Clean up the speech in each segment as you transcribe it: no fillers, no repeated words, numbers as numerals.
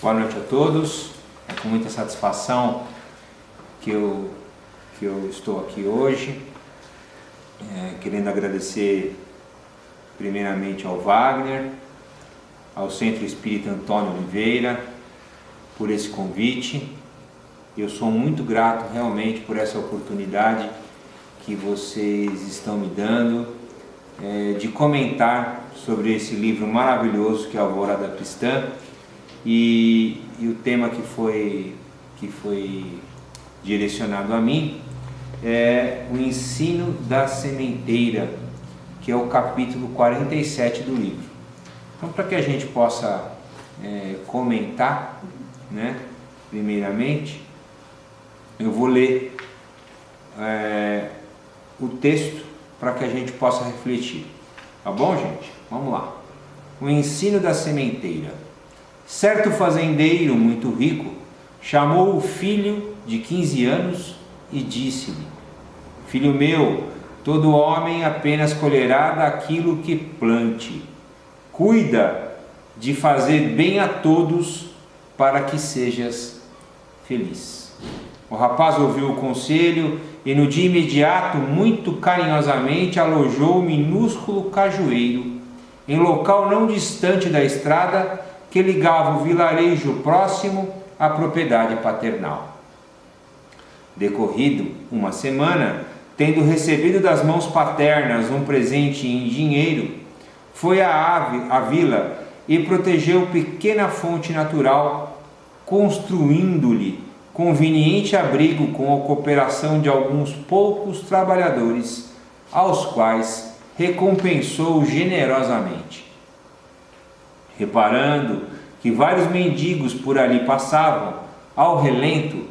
Boa noite a todos. É com muita satisfação que eu estou aqui hoje, querendo agradecer primeiramente ao Wagner, ao Centro Espírita Antônio Oliveira, por esse convite. Eu sou muito grato realmente por essa oportunidade que vocês estão me dando de comentar sobre esse livro maravilhoso que é a Alvorada Cristã. E o tema que foi direcionado a mim é o ensino da sementeira, que é o capítulo 47 do livro. Então, para que a gente possa comentar, primeiramente, eu vou ler o texto para que a gente possa refletir. Tá bom, gente? Vamos lá. O ensino da sementeira. Certo fazendeiro muito rico chamou o filho de 15 anos e disse-lhe: Filho meu, todo homem apenas colherá daquilo que plante. Cuida de fazer bem a todos para que sejas feliz. O rapaz ouviu o conselho e no dia imediato, muito carinhosamente, alojou o minúsculo cajueiro em local não distante da estrada que ligava o vilarejo próximo à propriedade paternal. Decorrido uma semana, tendo recebido das mãos paternas um presente em dinheiro, foi à vila e protegeu pequena fonte natural, construindo-lhe conveniente abrigo com a cooperação de alguns poucos trabalhadores, aos quais recompensou generosamente. Reparando que vários mendigos por ali passavam, ao relento,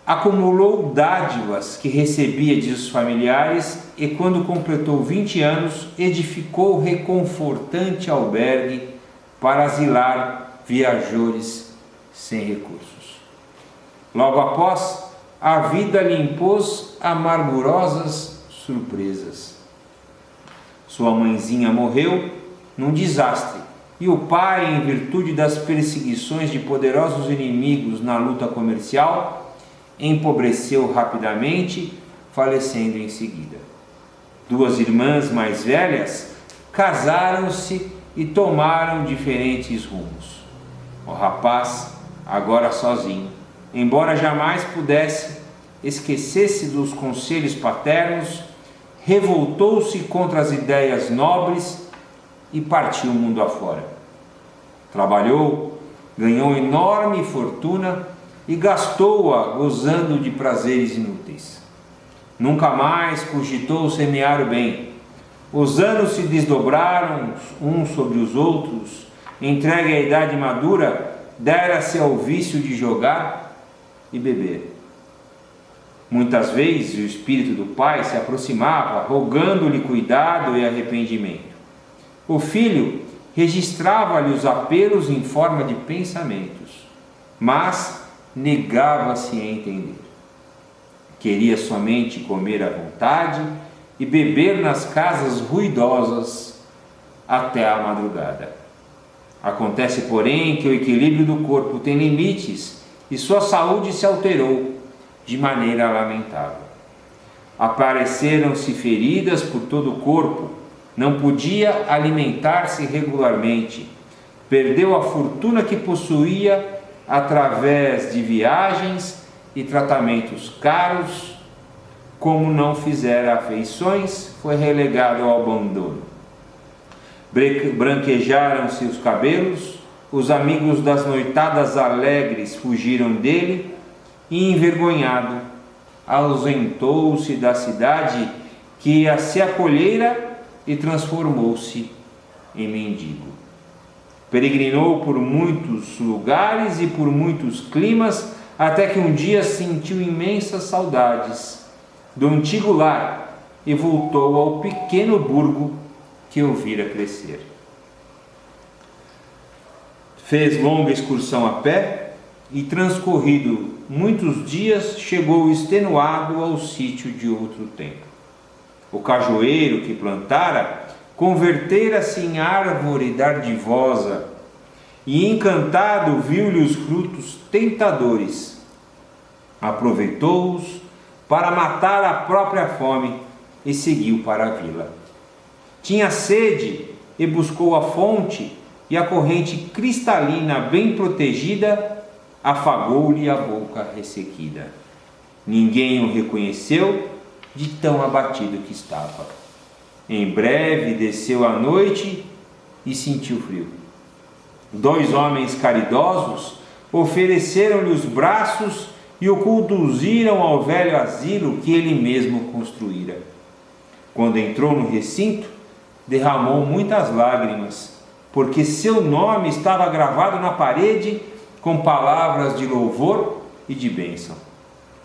acumulou dádivas que recebia de seus familiares e, quando completou 20 anos, edificou reconfortante albergue para asilar viajores sem recursos. Logo após, a vida lhe impôs amargurosas surpresas. Sua mãezinha morreu num desastre, e o pai, em virtude das perseguições de poderosos inimigos na luta comercial, empobreceu rapidamente, falecendo em seguida. Duas irmãs mais velhas casaram-se e tomaram diferentes rumos. O rapaz, agora sozinho, embora jamais pudesse esquecer-se dos conselhos paternos, revoltou-se contra as ideias nobres e partiu o mundo afora. Trabalhou, ganhou enorme fortuna e gastou-a gozando de prazeres inúteis. Nunca mais cogitou semear o bem. Os anos se desdobraram uns sobre os outros. Entregue à idade madura, dera-se ao vício de jogar e beber. Muitas vezes o espírito do pai se aproximava, rogando-lhe cuidado e arrependimento. O filho registrava-lhe os apelos em forma de pensamentos, mas negava-se a entender. Queria somente comer à vontade e beber nas casas ruidosas até a madrugada. Acontece, porém, que o equilíbrio do corpo tem limites e sua saúde se alterou de maneira lamentável. Apareceram-se feridas por todo o corpo, não podia alimentar-se regularmente, perdeu a fortuna que possuía através de viagens e tratamentos caros. Como não fizera afeições, foi relegado ao abandono. Branquejaram-se os cabelos, os amigos das noitadas alegres fugiram dele e, envergonhado, ausentou-se da cidade que a se acolhera e transformou-se em mendigo. Peregrinou por muitos lugares e por muitos climas, até que um dia sentiu imensas saudades do antigo lar e voltou ao pequeno burgo que o vira crescer. Fez longa excursão a pé e, transcorrido muitos dias, chegou extenuado ao sítio de outro tempo. O cajueiro que plantara convertera-se em árvore dardivosa e encantado viu-lhe os frutos tentadores. Aproveitou-os para matar a própria fome e seguiu para a vila. Tinha sede e buscou a fonte, e a corrente cristalina bem protegida afagou-lhe a boca ressequida. Ninguém o reconheceu de tão abatido que estava. Em breve desceu a noite e sentiu frio. 2 homens caridosos ofereceram-lhe os braços e o conduziram ao velho asilo que ele mesmo construíra. Quando entrou no recinto, derramou muitas lágrimas, porque seu nome estava gravado na parede com palavras de louvor e de bênção.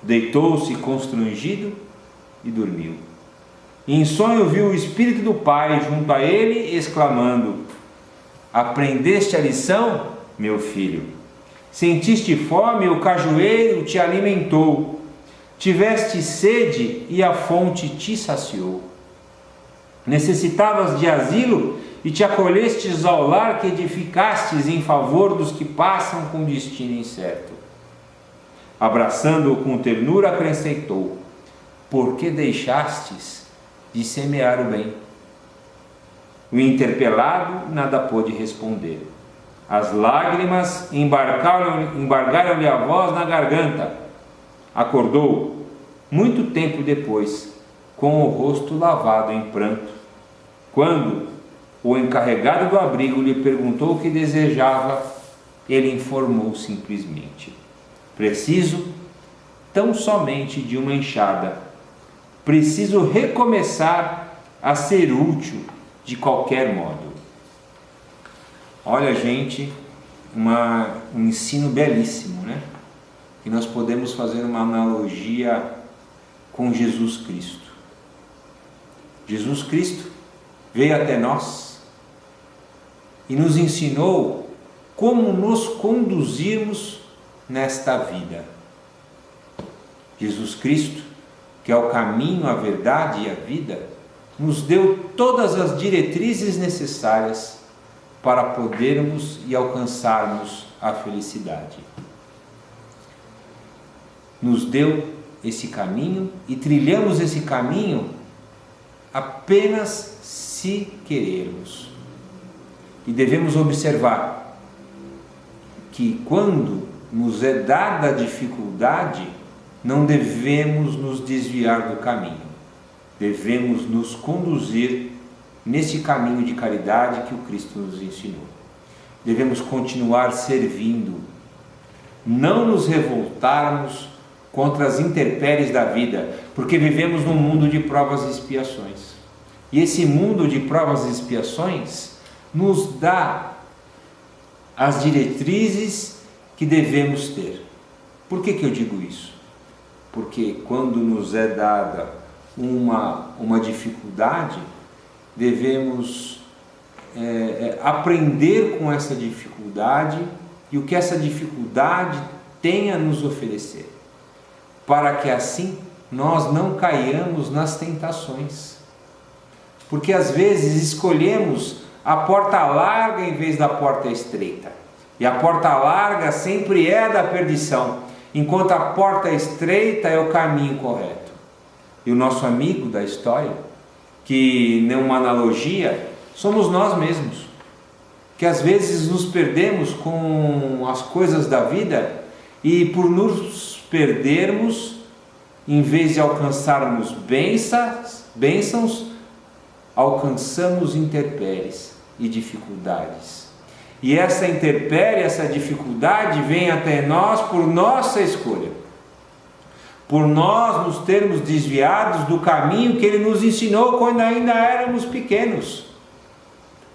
Deitou-se constrangido e dormiu. Em sonho viu o Espírito do Pai junto a ele, exclamando: aprendeste a lição, meu filho? Sentiste fome, o cajueiro te alimentou. Tiveste sede e a fonte te saciou. Necessitavas de asilo e te acolhestes ao lar que edificastes em favor dos que passam com destino incerto. Abraçando-o com ternura, acrescentou: por que deixastes de semear o bem? O interpelado nada pôde responder. As lágrimas embargaram-lhe a voz na garganta. Acordou, muito tempo depois, com o rosto lavado em pranto. Quando o encarregado do abrigo lhe perguntou o que desejava, ele informou simplesmente: preciso tão somente de uma enxada. Preciso recomeçar a ser útil de qualquer modo. Olha, gente, um ensino belíssimo, né? Que nós podemos fazer uma analogia com Jesus Cristo. Jesus Cristo veio até nós e nos ensinou como nos conduzirmos nesta vida. Jesus Cristo, que é o caminho, a verdade e a vida, nos deu todas as diretrizes necessárias para podermos e alcançarmos a felicidade. Nos deu esse caminho e trilhamos esse caminho apenas se querermos. E devemos observar que quando nos é dada a dificuldade, não devemos nos desviar do caminho. Devemos nos conduzir nesse caminho de caridade que o Cristo nos ensinou. Devemos continuar servindo, não nos revoltarmos contra as intempéries da vida, porque vivemos num mundo de provas e expiações. E esse mundo de provas e expiações nos dá as diretrizes que devemos ter. Por que eu digo isso? Porque quando nos é dada uma dificuldade, devemos aprender com essa dificuldade e o que essa dificuldade tem a nos oferecer, para que assim nós não caiamos nas tentações. Porque às vezes escolhemos a porta larga em vez da porta estreita, e a porta larga sempre é a da perdição, enquanto a porta estreita é o caminho correto. E o nosso amigo da história, que numa analogia, somos nós mesmos, que às vezes nos perdemos com as coisas da vida, e por nos perdermos, em vez de alcançarmos bênçãos, alcançamos intempéries e dificuldades. E essa intempérie, essa dificuldade vem até nós por nossa escolha, por nós nos termos desviados do caminho que Ele nos ensinou quando ainda éramos pequenos.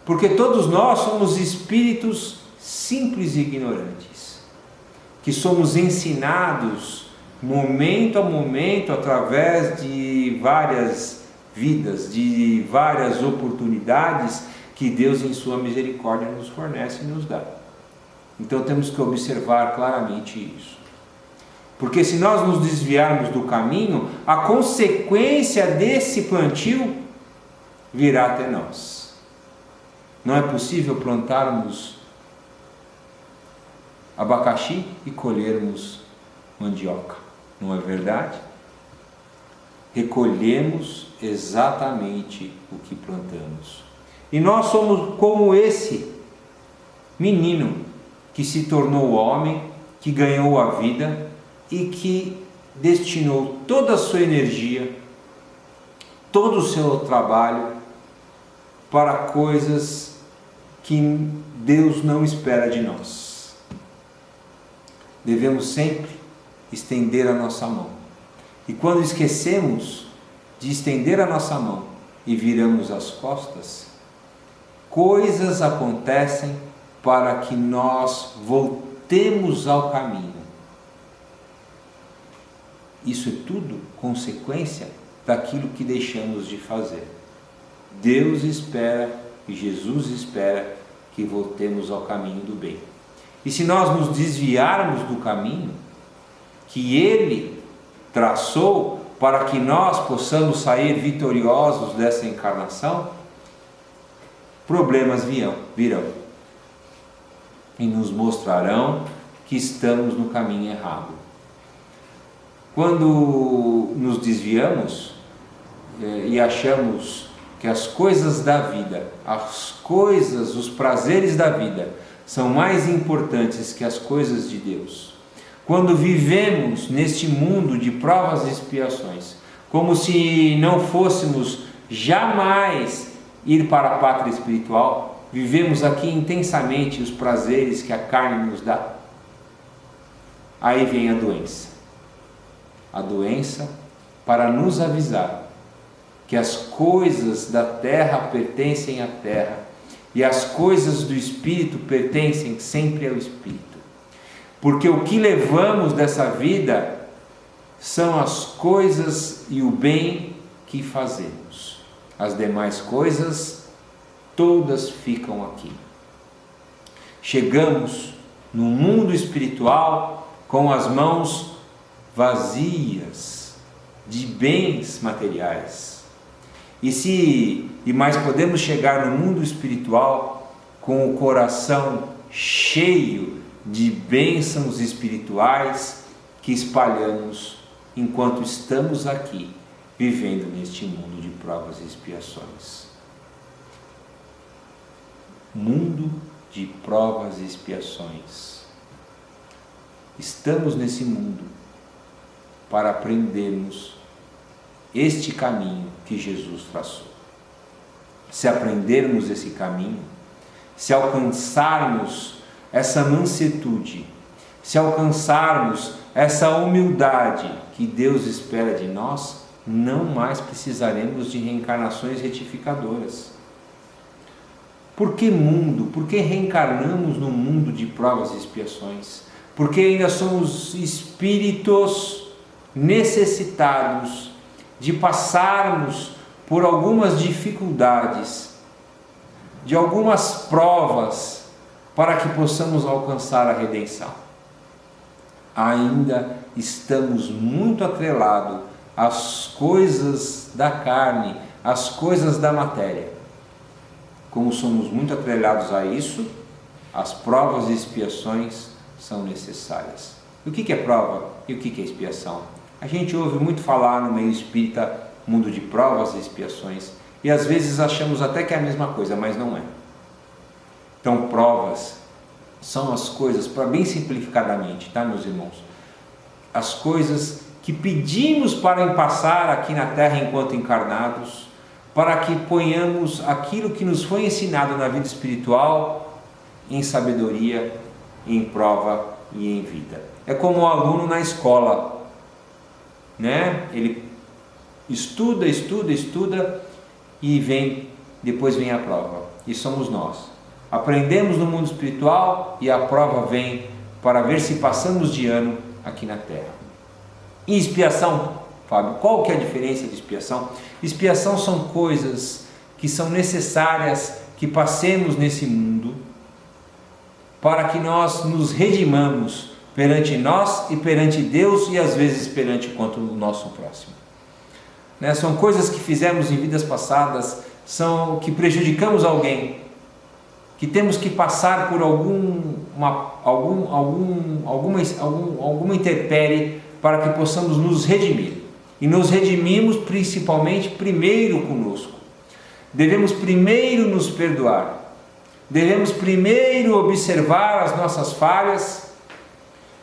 Porque todos nós somos espíritos simples e ignorantes, que somos ensinados momento a momento, através de várias vidas, de várias oportunidades que Deus em sua misericórdia nos fornece e nos dá. Então temos que observar claramente isso. Porque se nós nos desviarmos do caminho, a consequência desse plantio virá até nós. Não é possível plantarmos abacaxi e colhermos mandioca, não é verdade? Recolhemos exatamente o que plantamos. E nós somos como esse menino que se tornou homem, que ganhou a vida e que destinou toda a sua energia, todo o seu trabalho para coisas que Deus não espera de nós. Devemos sempre estender a nossa mão. E quando esquecemos de estender a nossa mão e viramos as costas, coisas acontecem para que nós voltemos ao caminho. Isso é tudo consequência daquilo que deixamos de fazer. Deus espera e Jesus espera que voltemos ao caminho do bem. E se nós nos desviarmos do caminho que Ele traçou para que nós possamos sair vitoriosos dessa encarnação, problemas virão e nos mostrarão que estamos no caminho errado. Quando nos desviamos e achamos que as coisas da vida, os prazeres da vida são mais importantes que as coisas de Deus, quando vivemos neste mundo de provas e expiações, como se não fôssemos jamais ir para a pátria espiritual, vivemos aqui intensamente os prazeres que a carne nos dá, aí vem a doença. A doença para nos avisar que as coisas da terra pertencem à terra e as coisas do Espírito pertencem sempre ao Espírito. Porque o que levamos dessa vida são as coisas e o bem que fazemos. As demais coisas, todas ficam aqui. Chegamos no mundo espiritual com as mãos vazias de bens materiais. Mas podemos chegar no mundo espiritual com o coração cheio de bênçãos espirituais que espalhamos enquanto estamos aqui, vivendo neste mundo de provas e expiações. Mundo de provas e expiações. Estamos nesse mundo para aprendermos este caminho que Jesus traçou. Se aprendermos esse caminho, se alcançarmos essa mansuetude, se alcançarmos essa humildade que Deus espera de nós, não mais precisaremos de reencarnações retificadoras. Por que mundo? Por que reencarnamos num mundo de provas e expiações? Porque ainda somos espíritos necessitados de passarmos por algumas dificuldades, de algumas provas, para que possamos alcançar a redenção. Ainda estamos muito atrelados às coisas da carne, às coisas da matéria. Como somos muito atrelados a isso, as provas e expiações são necessárias. E o que é prova e o que é expiação? A gente ouve muito falar no meio espírita, mundo de provas e expiações, e às vezes achamos até que é a mesma coisa, mas não é. Então, provas são as coisas, para bem simplificadamente, tá, meus irmãos? As coisas que pedimos para passar aqui na Terra enquanto encarnados, para que ponhamos aquilo que nos foi ensinado na vida espiritual em sabedoria, em prova e em vida. É como o aluno na escola, né? Ele estuda e depois vem a prova. E somos nós. Aprendemos no mundo espiritual e a prova vem para ver se passamos de ano aqui na Terra. E expiação, Fábio, qual que é a diferença de expiação? Expiação são coisas que são necessárias que passemos nesse mundo para que nós nos redimamos perante nós e perante Deus e às vezes perante quanto o nosso próximo. Né? São coisas que fizemos em vidas passadas, são que prejudicamos alguém. que temos que passar por alguma intempérie para que possamos nos redimir. E nos redimimos principalmente primeiro conosco. Devemos primeiro nos perdoar. Devemos primeiro observar as nossas falhas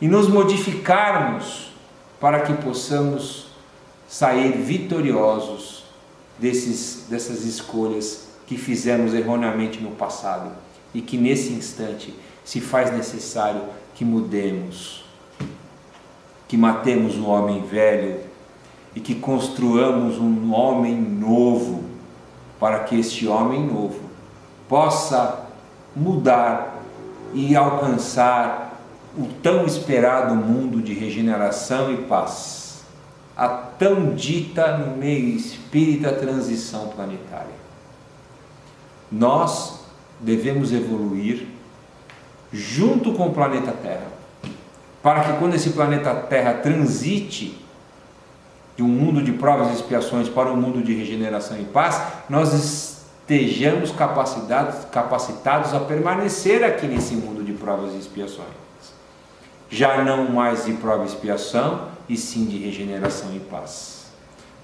e nos modificarmos para que possamos sair vitoriosos dessas escolhas que fizemos erroneamente no passado e que nesse instante se faz necessário que mudemos, que matemos o homem velho e que construamos um homem novo, para que este homem novo possa mudar e alcançar o tão esperado mundo de regeneração e paz, a tão dita no meio espírita transição planetária. Nós devemos evoluir junto com o planeta Terra, para que quando esse planeta Terra transite de um mundo de provas e expiações para um mundo de regeneração e paz, nós estejamos capacitados a permanecer aqui nesse mundo de provas e expiações. Já não mais de prova e expiação, e sim de regeneração e paz.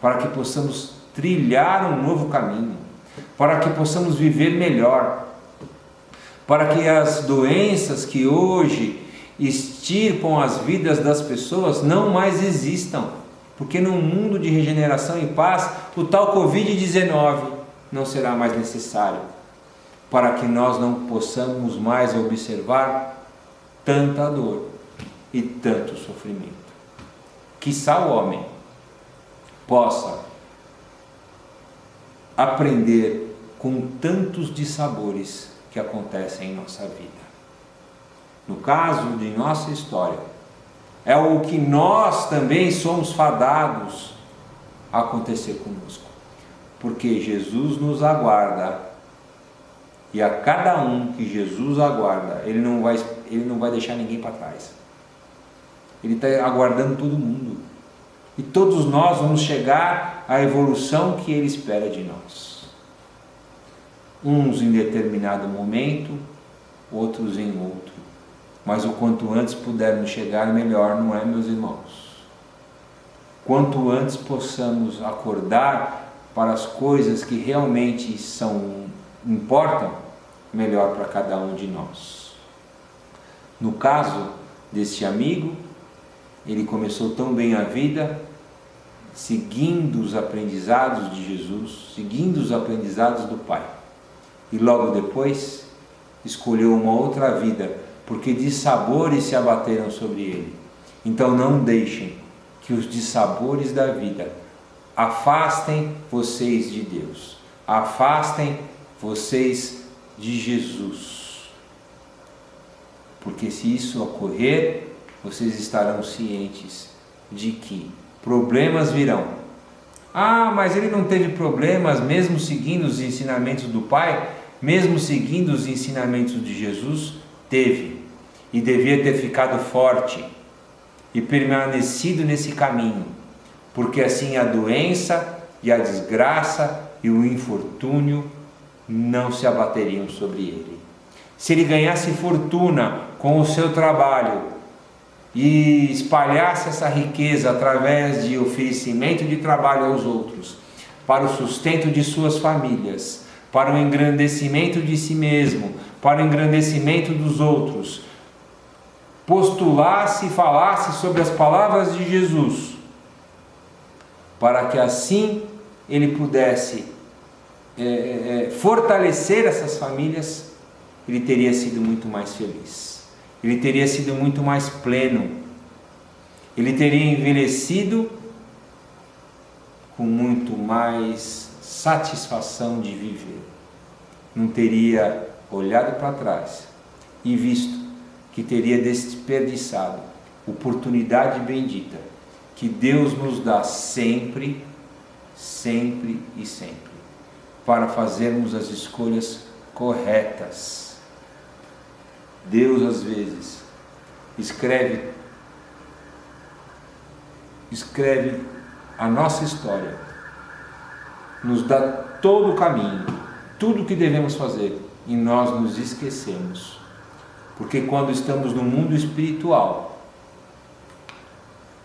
Para que possamos trilhar um novo caminho, para que possamos viver melhor, para que as doenças que hoje extirpam as vidas das pessoas não mais existam. Porque num mundo de regeneração e paz, o tal Covid-19 não será mais necessário, para que nós não possamos mais observar tanta dor e tanto sofrimento. Quiçá o homem possa aprender com tantos dissabores que acontecem em nossa vida. No caso de nossa história, é o que nós também somos fadados a acontecer conosco, porque Jesus nos aguarda, e a cada um que Jesus aguarda, Ele não vai deixar ninguém para trás. Ele está aguardando todo mundo, e todos nós vamos chegar à evolução que Ele espera de nós. Uns em determinado momento, outros em outro. Mas o quanto antes pudermos chegar, melhor, não é, meus irmãos? Quanto antes possamos acordar para as coisas que realmente importam, melhor para cada um de nós. No caso deste amigo, ele começou tão bem a vida, seguindo os aprendizados de Jesus, seguindo os aprendizados do Pai. E logo depois, escolheu uma outra vida, porque dissabores se abateram sobre ele. Então não deixem que os dissabores da vida afastem vocês de Deus, afastem vocês de Jesus. Porque se isso ocorrer, vocês estarão cientes de que problemas virão. Ah, mas ele não teve problemas mesmo seguindo os ensinamentos do Pai, mesmo seguindo os ensinamentos de Jesus? Teve. E devia ter ficado forte e permanecido nesse caminho, porque assim a doença e a desgraça e o infortúnio não se abateriam sobre ele. Se ele ganhasse fortuna com o seu trabalho e espalhasse essa riqueza através de oferecimento de trabalho aos outros, para o sustento de suas famílias, para o engrandecimento de si mesmo, para o engrandecimento dos outros, postulasse e falasse sobre as palavras de Jesus, para que assim ele pudesse fortalecer essas famílias, ele teria sido muito mais feliz, ele teria sido muito mais pleno, ele teria envelhecido com muito mais satisfação de viver, não teria olhado para trás e visto que teria desperdiçado oportunidade bendita que Deus nos dá sempre, sempre e sempre, para fazermos as escolhas corretas. Deus às vezes escreve a nossa história, nos dá todo o caminho, tudo o que devemos fazer, e nós nos esquecemos. Porque quando estamos no mundo espiritual,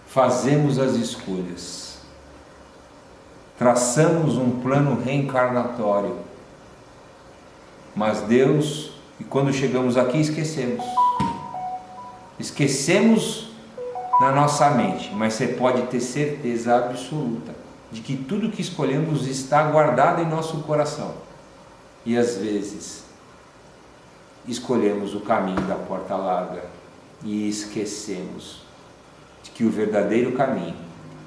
fazemos as escolhas, traçamos um plano reencarnatório, mas Deus, e quando chegamos aqui esquecemos na nossa mente, mas você pode ter certeza absoluta de que tudo que escolhemos está guardado em nosso coração. E às vezes escolhemos o caminho da porta larga e esquecemos de que o verdadeiro caminho,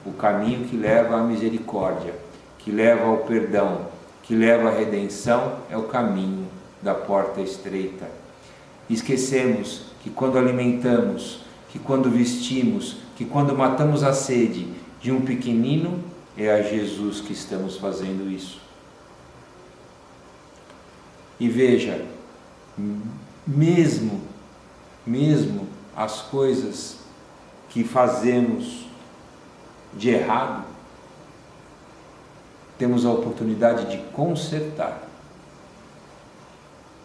o caminho que leva à misericórdia, que leva ao perdão, que leva à redenção, é o caminho da porta estreita. Esquecemos que quando alimentamos, que quando vestimos, que quando matamos a sede de um pequenino, é a Jesus que estamos fazendo isso. E veja, mesmo as coisas que fazemos de errado, temos a oportunidade de consertar.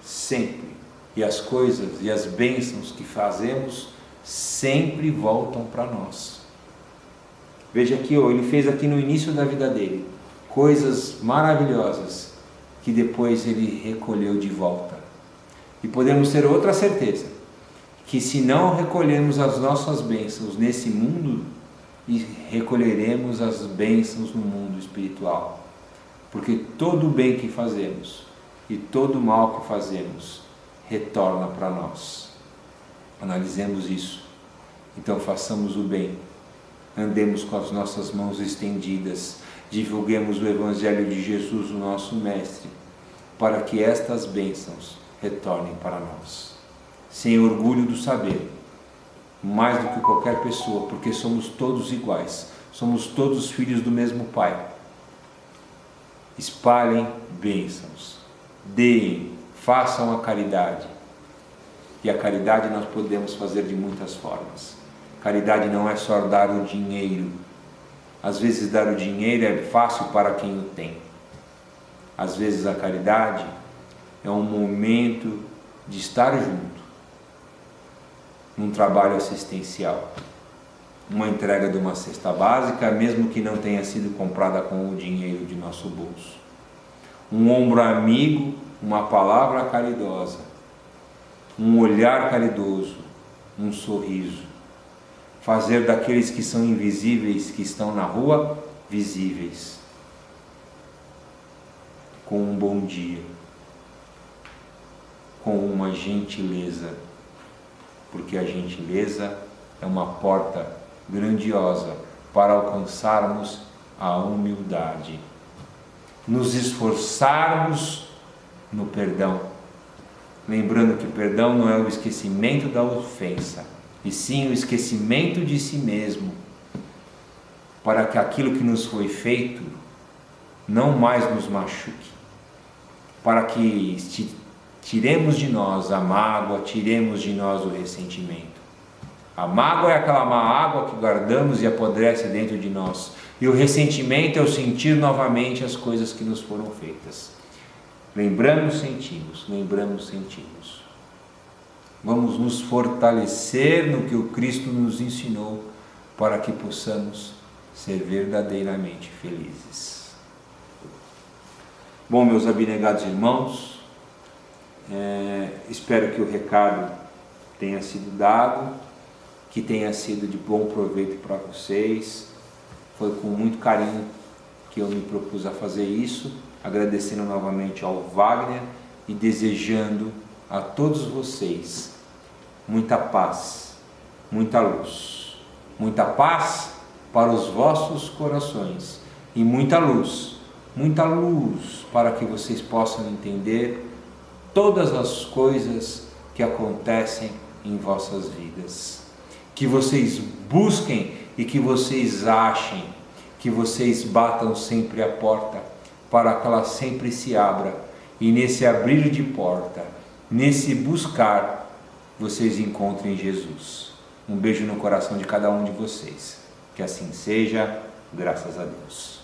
Sempre. E as coisas e as bênçãos que fazemos sempre voltam para nós. Veja aqui, ele fez aqui no início da vida dele coisas maravilhosas que depois ele recolheu de volta. E podemos ter outra certeza, que se não recolhermos as nossas bênçãos nesse mundo, recolheremos as bênçãos no mundo espiritual. Porque todo o bem que fazemos e todo o mal que fazemos retorna para nós. Analisemos isso. Então façamos o bem, andemos com as nossas mãos estendidas, divulguemos o Evangelho de Jesus, o nosso Mestre, para que estas bênçãos retornem para nós, sem orgulho do saber, mais do que qualquer pessoa, porque somos todos iguais, somos todos filhos do mesmo Pai. Espalhem bênçãos, deem, façam a caridade. E a caridade nós podemos fazer de muitas formas. Caridade não é só dar o dinheiro. Às vezes dar o dinheiro é fácil para quem o tem. Às vezes a caridade é um momento de estar junto, num trabalho assistencial, uma entrega de uma cesta básica, mesmo que não tenha sido comprada com o dinheiro de nosso bolso, um ombro amigo, uma palavra caridosa, um olhar caridoso, um sorriso, fazer daqueles que são invisíveis, que estão na rua, visíveis, com um bom dia, com uma gentileza, porque a gentileza é uma porta grandiosa para alcançarmos a humildade, nos esforçarmos no perdão, lembrando que perdão não é o esquecimento da ofensa, e sim o esquecimento de si mesmo, para que aquilo que nos foi feito não mais nos machuque, para que tiremos de nós a mágoa, tiremos de nós o ressentimento. A mágoa é aquela má água que guardamos e apodrece dentro de nós, e o ressentimento é o sentir novamente as coisas que nos foram feitas. Lembramos, sentimos, lembramos, sentimos. Vamos nos fortalecer no que o Cristo nos ensinou, para que possamos ser verdadeiramente felizes. Bom, meus abnegados irmãos, espero que o recado tenha sido dado, que tenha sido de bom proveito para vocês. Foi com muito carinho que eu me propus a fazer isso, agradecendo novamente ao Wagner e desejando a todos vocês muita paz, muita luz. Muita paz para os vossos corações e muita luz para que vocês possam entender todas as coisas que acontecem em vossas vidas. Que vocês busquem e que vocês achem, que vocês batam sempre a porta para que ela sempre se abra, e nesse abrir de porta, nesse buscar, vocês encontrem Jesus. Um beijo no coração de cada um de vocês. Que assim seja, graças a Deus.